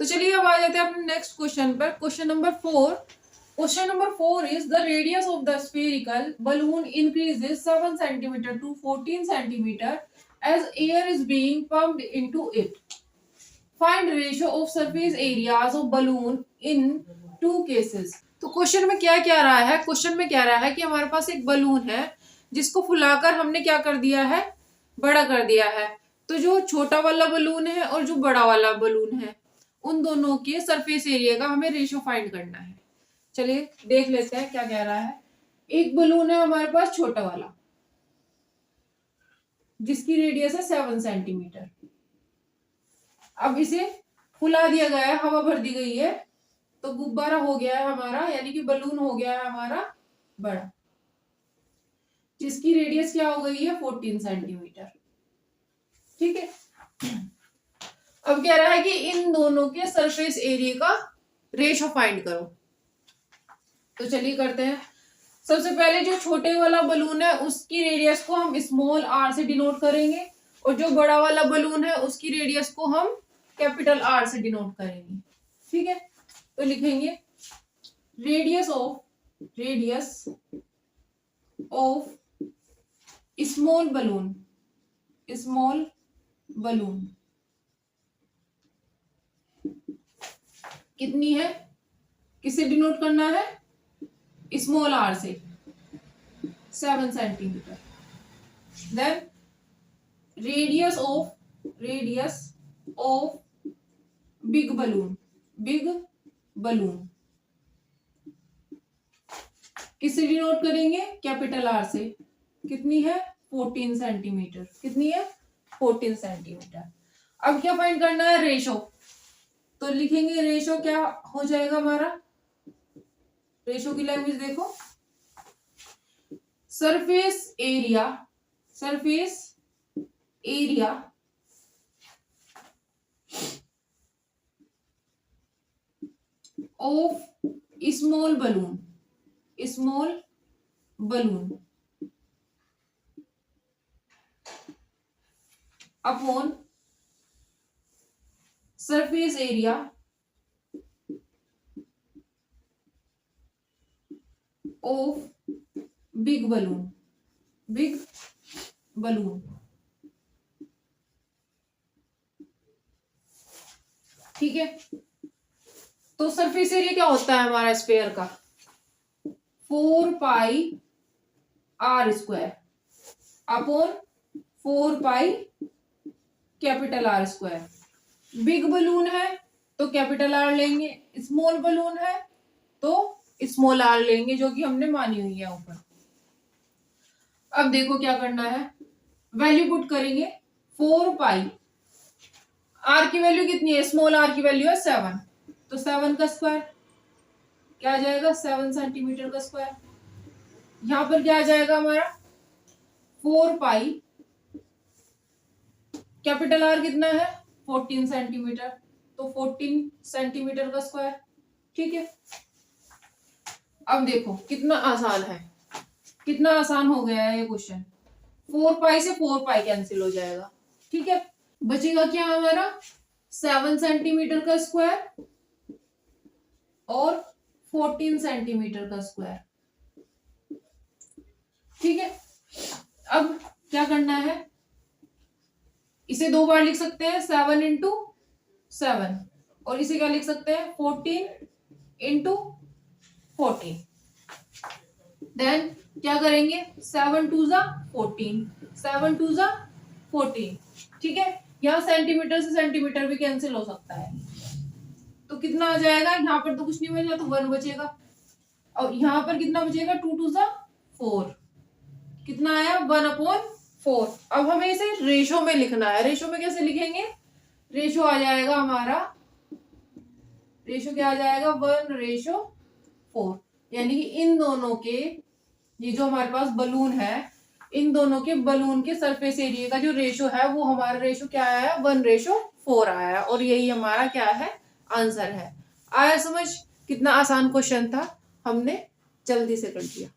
तो चलिए अब आ जाते हैं अपने नेक्स्ट क्वेश्चन पर। Question number 4। Question number 4 is the radius of the spherical balloon increases 7 centimeter to 14 centimeter as air is being pumped into it. Find ratio of surface areas of balloon in two cases. तो question में क्या क्या रहा है, question में क्या रहा है कि हमारे पास एक बलून है जिसको फुलाकर हमने क्या कर दिया है, बड़ा कर दिया है। तो जो छोटा वाला बलून है और जो बड़ा वाला बलून है उन दोनों के सरफेस एरिया का हमें रेशियो फाइंड करना है। चलिए देख लेते हैं क्या कह रहा है। एक बलून है हमारे पास छोटा वाला जिसकी रेडियस है 7 सेंटीमीटर। अब इसे फुला दिया गया है, हवा भर दी गई है, तो गुब्बारा हो गया है हमारा, यानी कि बलून हो गया है हमारा बड़ा, जिसकी रेडियस क्या हो गई है 14 सेंटीमीटर। ठीक है। अब कह रहा है कि इन दोनों के सरफेस एरिया का रेशो फाइंड करो। तो चलिए करते हैं। सबसे पहले जो छोटे वाला बलून है उसकी रेडियस को हम स्मॉल आर से डिनोट करेंगे और जो बड़ा वाला बलून है उसकी रेडियस को हम कैपिटल आर से डिनोट करेंगे। ठीक है। तो लिखेंगे रेडियस ऑफ स्मॉल बलून कितनी है, किसे डिनोट करना है, स्मॉल आर से, 7 centimetre. Then radius of big balloon किसे डिनोट करेंगे, कैपिटल आर से, कितनी है 14 सेंटीमीटर। कितनी है 14 सेंटीमीटर। अब क्या फाइंड करना है, रेशो। तो लिखेंगे रेशो क्या हो जाएगा हमारा, रेशो की लैंग्वेज देखो, surface area of small balloon upon surface area of big balloon. ठीक है। तो सरफेस एरिया क्या होता है हमारा स्फीयर का, 4 pi R square upon 4 pi capital R square. Big balloon है तो कैपिटल आर लेंगे, स्मॉल बलून है तो स्मॉल आर लेंगे, जो कि हमने मानी हुई है ऊपर। अब देखो क्या करना है, वैल्यू पुट करेंगे। 4 पाई आर की वैल्यू कितनी है, स्मॉल आर की वैल्यू है 7, तो 7 का स्क्वायर क्या आ जाएगा, 7 सेंटीमीटर का स्क्वायर। यहां पर क्या आ जाएगा हमारा 4 पाई, कैपिटल आर कितना है 14 सेंटीमीटर, तो 14 सेंटीमीटर का स्क्वायर। ठीक है। अब देखो कितना आसान है, कितना आसान हो गया है ये क्वेश्चन। 4 पाई से 4 पाई कैंसिल हो जाएगा। ठीक है। बचेगा क्या हमारा 7 सेंटीमीटर का स्क्वायर और 14 सेंटीमीटर का स्क्वायर। ठीक है। अब क्या करना है, इसे 2 बार लिख सकते हैं, 7 इंटू 7, और इसे क्या लिख सकते हैं 14 इंटू 14। देन क्या करेंगे, 7 2 जा 14, 7 2 जा 14। ठीक है। यहाँ सेंटीमीटर से सेंटीमीटर भी कैंसिल हो सकता है, तो कितना आ जाएगा, यहाँ पर तो कुछ नहीं बचेगा तो 1 बचेगा, और यहाँ पर कितना बचेगा 2 2 जा 4, कितना आया 1/4। अब हमें इसे रेशो में लिखना है। रेशो में कैसे लिखेंगे, रेशो आ जाएगा हमारा, रेशो क्या आ जाएगा 1/4, यानी कि इन दोनों के, ये जो हमारे पास बलून है, इन दोनों के बलून के सरफेस एरिया का जो रेशो है वो हमारा रेशो क्या आया है 1/4 आया है, और यही हमारा क्या है आंसर है। आया समझ, कितना आसान क्वेश्चन था, हमने जल्दी से कर दिया।